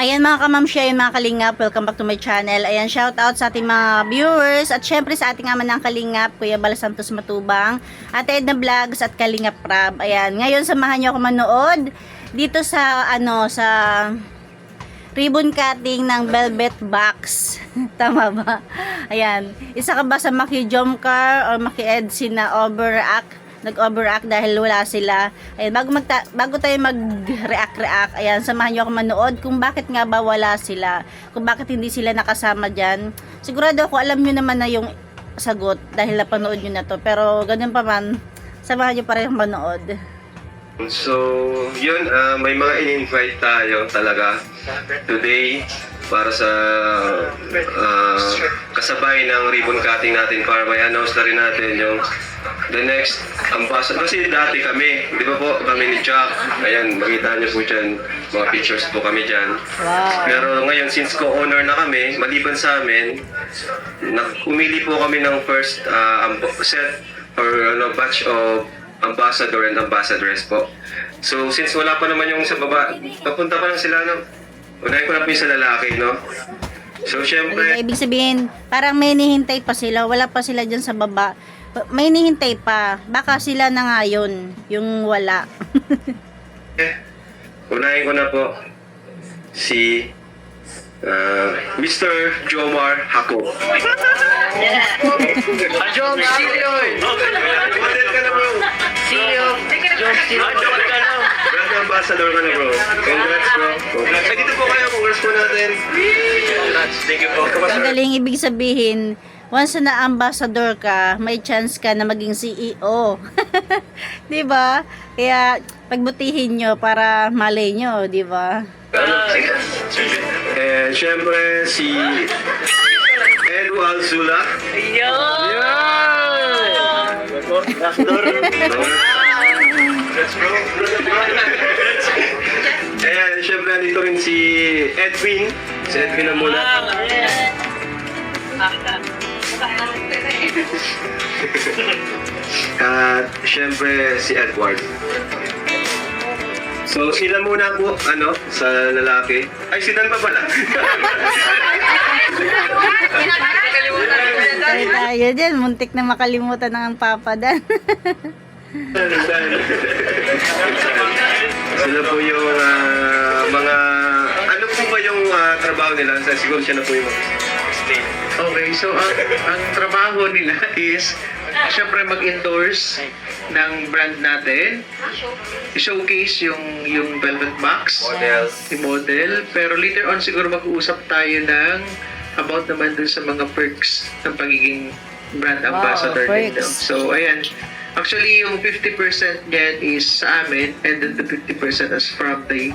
Ayan mga kamamsya, yun mga kalingap, welcome back to my channel. Ayan, shout out sa ating mga viewers at syempre sa ating ama ng kalingap, Kuya Bala Santos Matubang, Ate Edna Vlogs at Kalingap Rab. Ayan, ngayon samahan nyo ako manood dito sa sa ribbon cutting ng Velvet Box. Tama ba? Ayan, isa ka ba sa Maki Jomcar or Maki Edsi na nag-overact dahil wala sila? Ayan, bago tayo mag-react, ayan, samahan nyo ako manood kung bakit nga ba wala sila, kung bakit hindi sila nakasama dyan. Sigurado ako alam nyo naman na yung sagot dahil napanood nyo na to, pero ganun pa man, samahan nyo pa rin manood. So, yun, may mga in-invite tayo talaga today para sa kasabay ng ribbon cutting natin, para may announce na rin natin yung the next ambassador. Kasi dati kami, di ba po, kami ni Jack, ayan, makita niyo po dyan, mga pictures po kami dyan. Wow. Pero ngayon, since co-owner na kami, maliban sa amin, umili po kami ng first set or batch of ambassador and ambassadress po. So, since wala pa naman yung sa baba, papunta pa lang sila, no? Unahin ko na po yung sa lalaki, no? So, syempre... Ibig sabihin, parang may nihintay pa sila, wala pa sila dyan sa baba. May nihintay pa, baka sila na nga yun, yung wala. Unahin ko na po si Mr. Jomar Hako. Jom, CEO! Model ka na, bro. CEO! Jom, CEO! Brand ambassador ka na, bro. Congrats, bro. Ay, dito po kayo. Congrats po natin. Congrats. Thank you po. Ang galing, ibig sabihin, once na ambassador ka, may chance ka na maging CEO. 'Di ba? Kaya pagbutihin nyo para malay nyo, 'di ba? And syempre si Edu Alzula. And syempre nandito rin si Edwin. Si Edwin na muna. At syempre si Edward. So sila muna po, sa lalaki. Ay, si Dan pa pala. Tayo dyan, muntik na makalimutan ng Papa Dan. Sila po yung mga... Ano po ba yung trabaho nila? Siguro siya na po yung state. Okay, so ang trabaho nila is syempre mag-endorse ng brand natin, i-showcase yung Velvet Box, i-model, pero later on siguro mag-uusap tayo ng about naman dun sa mga perks ng pagiging brand ambassador nito. So ayan, actually yung 50% niyan is sa amin and then the 50% is from the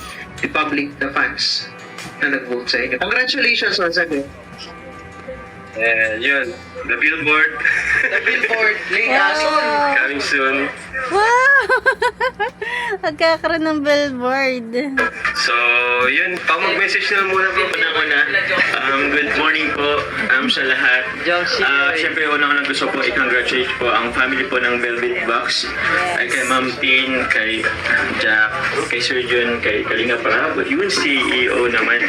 public, the fans na nag-vote sa inyo. Congratulations once again. And yun, the billboard. The billboard, Coming soon. Wow! Magkakaroon ng billboard. So, yun. Mag-message na muna po. Good morning po sa lahat. Siyempre, unang gusto po i-congratulate po ang family po ng Velvet Box. Ay kay Ma'am Tin, kay Jack, kay Sir Jun, kay Kalingap Rab, yun CEO naman.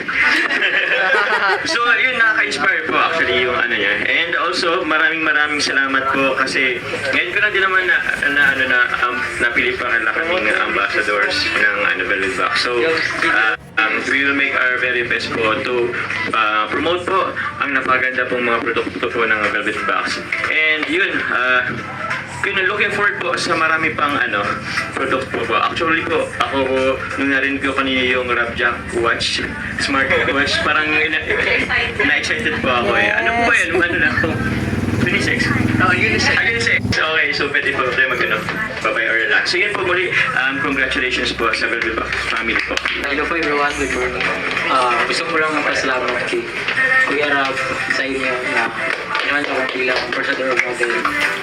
So, yun, nakaka-inspire po actually yung niya. And also, maraming salamat po kasi ngayon ko na din naman napili pa nga kaming ambassadors ng Velvet Box. So, we will make our very best po to promote po ang napaganda pong mga produkto po ng Velvet Box. And yun, looking forward po sa marami pang product po. Actually po, ako po, nung narinig ko kanina yung Rabjack watch, smart watch, parang na-excited po ako eh. Ano po ba yan? Unisex? Unisex. Unisex. Okay, so pwede po tayo babay or relax. So yun po muli, congratulations po sa Velvet Box family po. Hello po everyone, good morning. Gusto ko lang magpasalamat kay Kuya Rab sa inyo na naman ako bilang ambassador of model.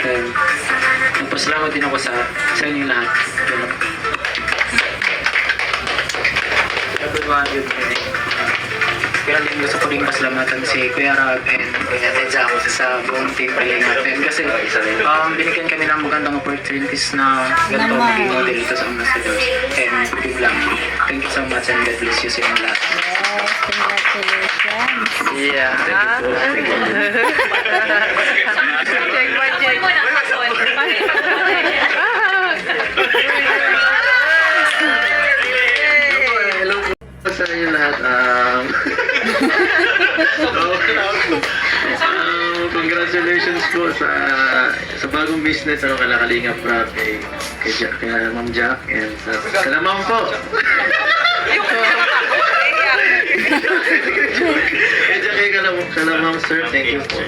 And nagpasalamat din ako sa inyong lahat. Everyone, good morning. Kaya din gusto ko rin pasalamatan si Kuya Rab and Kuya Tedza ako sa buong team pala natin. Kasi binigyan kami ng magandang opportunities na ganito maging model dito sa ambassadors. And good luck. Thank you so much and God bless you sa inyo lahat. Yes, Yeah. Hello po sa inyo lahat. Congratulations po sa bagong business kala Kalinga Prab kay Ma'am Jack and sa Ma'am po. Kay Ma'am Sir, thank you po.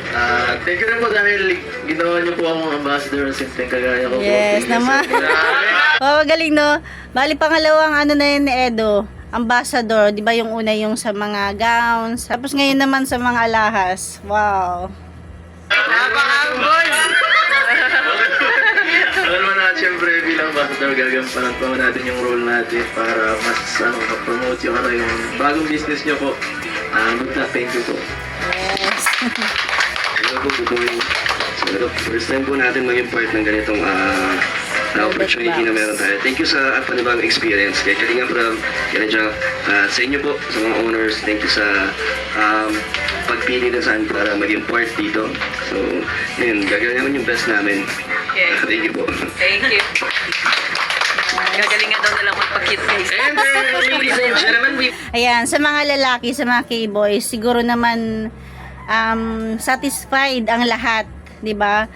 Thank you rin po dahil ginawa niyo po akong ambassador ng simpleng kagaya ko. Yes, naman. Oh, galing no. Bali pangalawang ano na yun ni Edo, ambassador, 'di ba yung una yung sa mga gowns, tapos ngayon naman sa mga alahas. Wow. Napaka-ambol! Alam mo na, siyempre bilang ambassador, gagampanan pa natin yung role natin para mas promote yung yung bagong business niyo po. Thank you po. Yes. Hello po, good morning. So, first time po natin maging part ng ganitong opportunity na meron tayo. Thank you sa panibagong experience. Kay Kalinga Prab, kay Jack, sa inyo po, sa mga owners, thank you sa pagpili na saan para maging part dito. So, yun, gagawin naman yung best namin. Thank you po. Thank you. Gagalingan daw nilang magpakit, guys. And ladies and gentlemen, we Ayan, sa mga lalaki, sa mga K-boys, siguro naman satisfied ang lahat, 'di ba?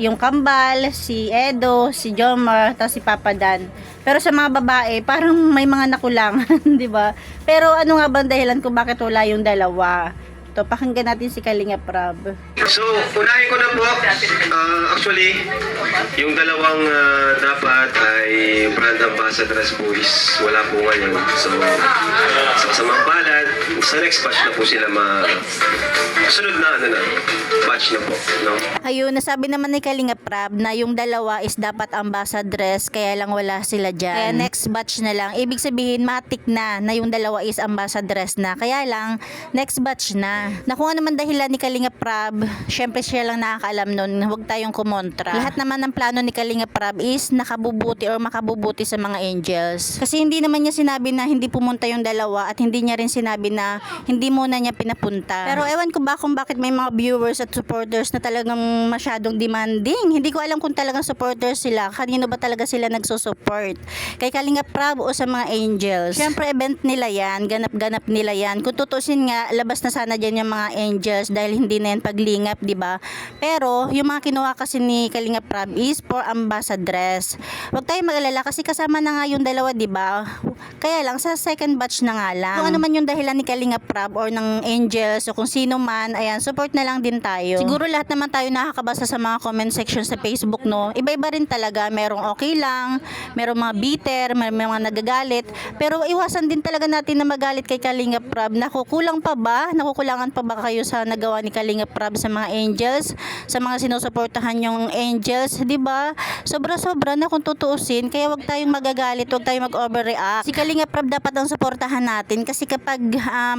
Yung Kambal, si Edo, si Jomar, tapos si Papa Dan. Pero sa mga babae, parang may mga nakulangan, 'di ba? Pero ano nga bang dahilan kung bakit wala yung dalawa? To, pakinggan natin si Kalinga Prab. So, unahin ko na po. Actually, yung dalawang dapat ay brand ambassadors po is wala po ngayon. So, sa mga palad, sa next batch na po sila sunod na batch na po. No? Ayun, nasabi naman ni Kalinga Prab na yung dalawa is dapat ambassadress, kaya lang wala sila dyan. Kaya next batch na lang. Ibig sabihin, matik na yung dalawa is ambassadress na. Kaya lang, next batch na. Na kung ano naman dahilan ni Kalinga Prab, syempre siya lang nakakaalam nun, huwag tayong kumontra. Lahat naman ng plano ni Kalinga Prab is nakabubuti or makabubuti sa mga angels. Kasi hindi naman niya sinabi na hindi pumunta yung dalawa at hindi niya rin sinabi na hindi muna niya pinapunta. Pero ewan ko ba kung bakit may mga viewers at supporters na talagang masyadong demanding. Hindi ko alam kung talagang supporters sila. Kanino ba talaga sila nagsusupport? Kay Kalinga Prab o sa mga angels? Syempre event nila yan, ganap-ganap nila yan. Kung tutusin nga, labas na sana dyan yung mga angels dahil hindi na yan paglingap, di ba? Pero yung mga kinuha kasi ni Kalinga Prab is for ambassadress. Huwag tayong mag-alala kasi kasama na nga yung dalawa, di ba? Kaya lang sa second batch na nga lang. Kung ano man yung dahilan ni Kalinga Prab or ng angels o kung sino man, ayan, support na lang din tayo. Siguro lahat naman tayo nakakabasa sa mga comment section sa Facebook, no? Iba-iba rin talaga. Merong okay lang, merong mga bitter, merong mga nagagalit. Pero iwasan din talaga natin na magalit kay Kalinga Prab. Nakukulang pa ba? Nakukulangan pa ba kayo sa nagawa ni Kalinga Prab sa mga angels? Sa mga sinusuportahan yung angels, di ba? Sobra-sobra na kung tutuusin. Kaya wag tayong magagalit, wag tayong mag-overreact. Si Kalinga Prab dapat ang suportahan natin kasi kapag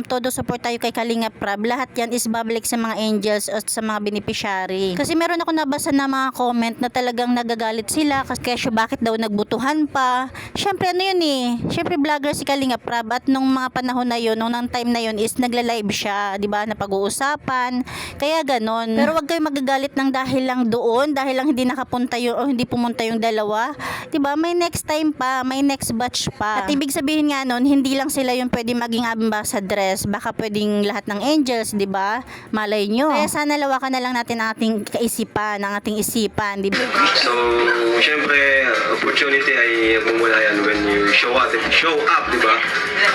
todo support tayo kay Kalinga Prab, lahat yan is babalik sa mga angels o sa mga beneficiary. Kasi meron ako nabasa na mga comment na talagang nagagalit sila kasi bakit daw nagbutuhan pa. Syempre ano yun eh, syempre vlogger si Kalinga Prab at nung mga panahon na yun, nung time na yun is nagla-live siya, di ba, na pag-uusapan. Kaya ganon. Pero wag kayo magagalit ng dahil lang doon, dahil lang hindi nakapunta yun o hindi pumunta yung dalawa. Di ba, may next time pa, may next batch pa. At ibig sabihin nga nun, hindi lang sila yung pwede maging ambassadress, baka pwedeng lahat ng angels, di ba? Malay nyo. Kaya sana lawakan na lang natin ang ating kaisipan, ang ating isipan, di ba? So, syempre, opportunity ay bumula yan when you show up, di ba?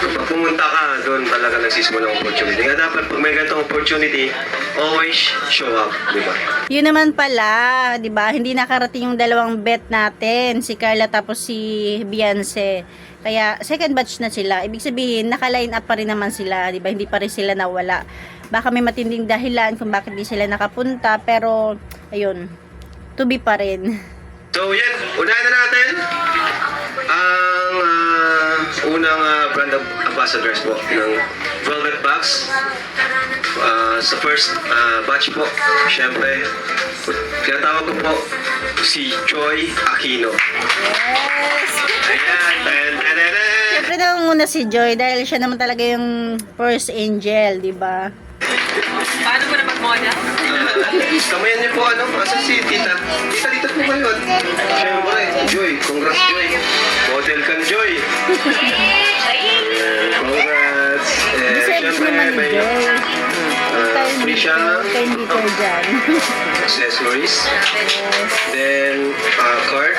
Pag pumunta ka, doon talaga nagsisimula ang opportunity. Kaya dapat pag may ganitong opportunity, always show up, di ba? Yun naman pala, 'di ba? Hindi nakarating yung dalawang bet natin, si Carla tapos si Beyonce. Kaya second batch na sila. Ibig sabihin, naka-line up pa rin naman sila, 'di ba? Hindi pa rin sila nawala. Baka may matinding dahilan kung bakit di sila nakapunta, pero ayun, to be pa rin. So, yan. Unahin na natin ang unang brand ambassadors po ng Velvet Box. Sa first batch po, syempre, tinatawag ko po si Joy Aquino. Yes! Ayan. Siyempre nangunguna si Joy dahil siya naman talaga yung first angel, di ba? Paano mo na mag-model? Kamayan niyo po asa si Tita? Tita, dito po kayo. Siyempre, Joy, congrats Joy. Model kan Joy. Congrats. Deserve naman ni Joy. Free siyang Kay Peter dyan. accessories. Then, card.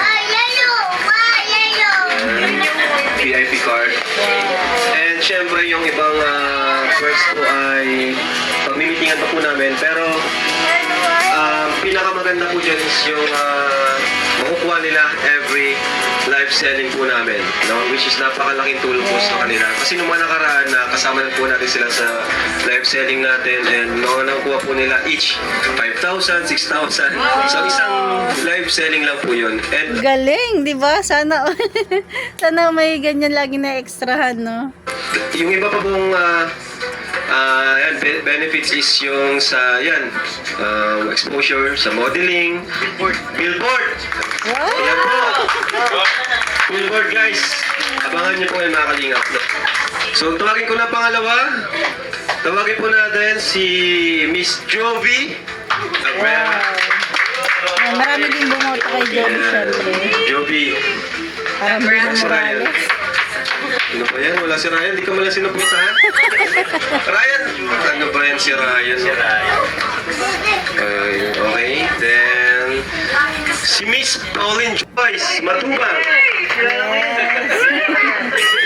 VIP card. And syempre yung ibang perks po ay pagmimitingan pa po namin. Pero pinakamaganda po dyan is yung makukuha nila every live selling po namin, no? Which is napakalaking tulong po sa kanila. Kasi nung mga nakaraan na kasama na po natin sila sa live selling natin and nakukuha po nila each 5,000, 6,000. So isang live selling lang po yun. And Galing, di ba? Sana, sana may ganyan lagi na extrahan, no? yung iba pa pong yan, benefits is yung sa exposure sa modeling, billboard. Wow! Yan po. Billboard guys. Abangan niyo po yung mga kalingap. No? So tawagin ko na pangalawa. Tawagin po natin si Miss Jovi Abrera. Ay, marami din bumoto kay Joby, syempre. Jovi. Parang Rina Morales. Ano ba yan? Wala si Ryan. Di ka mala sinupuntahan. Ryan! Ano ba yan si Ryan? Okay. Then, si Miss Pauline Joyce Matubang.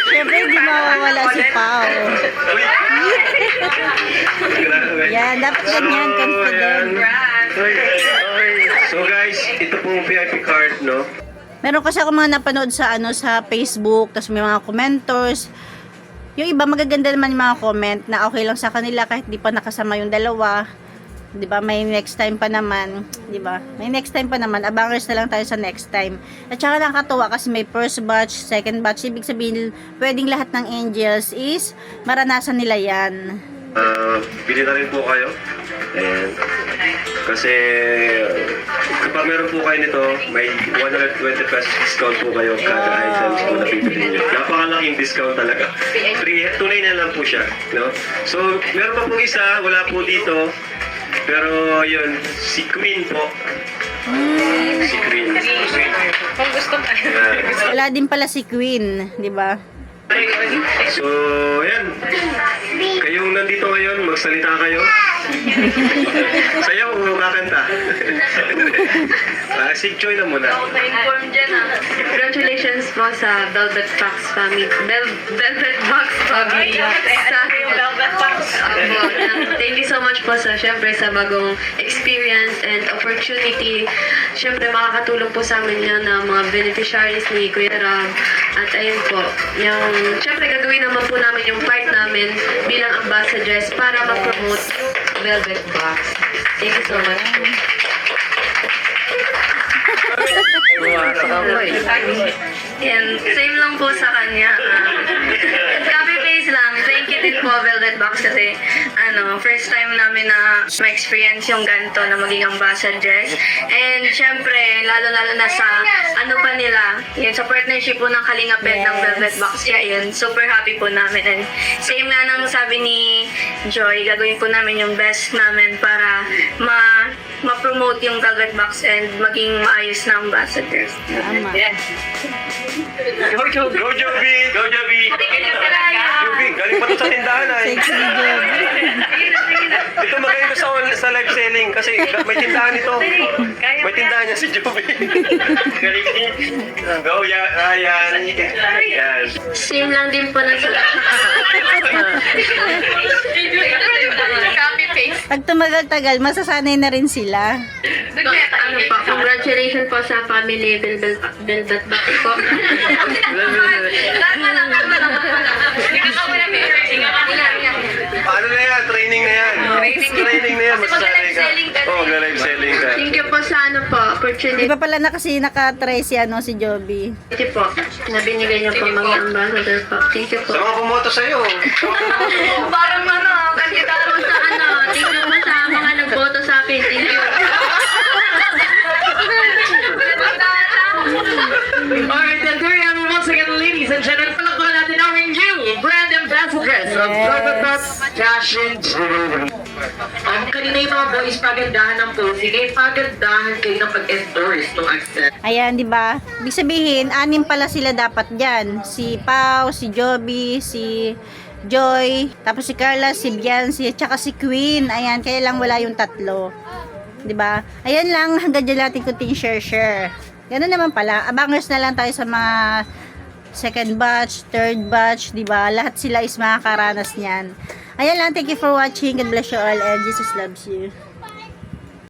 Syempre, hindi mawawala si Pao. Uy! Grabe. Yan, dapat ganyan, confident. So guys, ito pong VIP card, no? Meron kasi ako mga napanood sa sa Facebook, tapos may mga commenters. Yung iba magaganda naman yung mga comment na okay lang sa kanila kahit di pa nakasama yung dalawa. 'Di ba? May next time pa naman, 'di ba? May next time pa naman. Abangers na lang tayo sa next time. At saka nakakatuwa kasi may first batch, second batch. Ibig sabihin, pwedeng lahat ng angels is maranasan nila 'yan. Bili na rin po kayo. Ayan. Kasi kapag meron po kayo nito, may 120 pesos discount po kayo kada items po na bibili nyo. Napakalaking discount talaga. Tunay na lang po siya. No? So, meron pa pong isa, wala po dito. Pero yun, si Queen po. Si Queen. Kung gusto mo. Ayan. Wala din pala si Queen, 'di ba? So, yan. Kayong nandito ngayon, magsalita kayo. Sayaw o kakanta? Si Joy na muna. Na-inform dyan Congratulations po sa Velvet Box family. Velvet Box family. Thank you so much po sa syempre sa bagong experience and opportunity. Syempre makakatulong po sa amin yan na mga beneficiaries ni Kuya Rab. At ayun po, yung syempre gagawin naman po namin yung part namin bilang ambassadors para ma-promote yung Velvet Box. Thank you so much po. Yan, same lang po sa kanya. Copy paste lang. Thank you din po Velvet Box kasi first time namin na ma-experience yung ganito na maging ambassadors. And syempre, lalo-lalo na sa pa nila, yun, sa partnership po ng Kalinga Pet ng Velvet Box. Yeah, yun, super happy po namin. And same nga nang sabi ni Joy, gagawin po namin yung best namin para ma-promote yung Velvet Box and maging maayos na ambassadors. Tama. Go Joby! Go Joby! Joby, galing pa to sa tindahan ay. Sexy Joby. Ito magaling ko sa live selling kasi may tindahan ito. May tindahan niya si Joby. Galing niya. Go, Ryan. Yes. Same lang din po na sa Copy paste. Pag tumagal-tagal, masasanay na rin sila. Congratulations po sa family Velvet Box po. Ano na yan? Training na yan. Training na yan. Masasanay ka. Oo, live selling ka. Thank you po sa opportunity Di ba pala na kasi nakatry si si Joby? po na binigay niyo po mga ambassador po. Thank you po. Sa mga pumoto sa'yo. Parang kanita mo sa thank you po sa mga nagboto sa akin. Thank you. Alright, then there you have it once again, ladies and gentlemen. Palakpakan natin ang fashion. Kanina yung mga boys pagandahan ng posing, eh pagandahan kayo ng pag-endorse ng accent. Ayan, di ba? Ibig sabihin, 6 pala sila dapat dyan. Si Pau, si Joby, si Joy, tapos si Carla, si Biancy, at saka si Queen. Ayan, kaya lang wala yung 3. Di ba? Ayan lang, hanggang dyan natin kunting share. Ganun naman pala. Abangers na lang tayo sa mga second batch, third batch, di ba? Lahat sila is makakaranas niyan. Ayan lang, thank you for watching. God bless you all and Jesus loves you.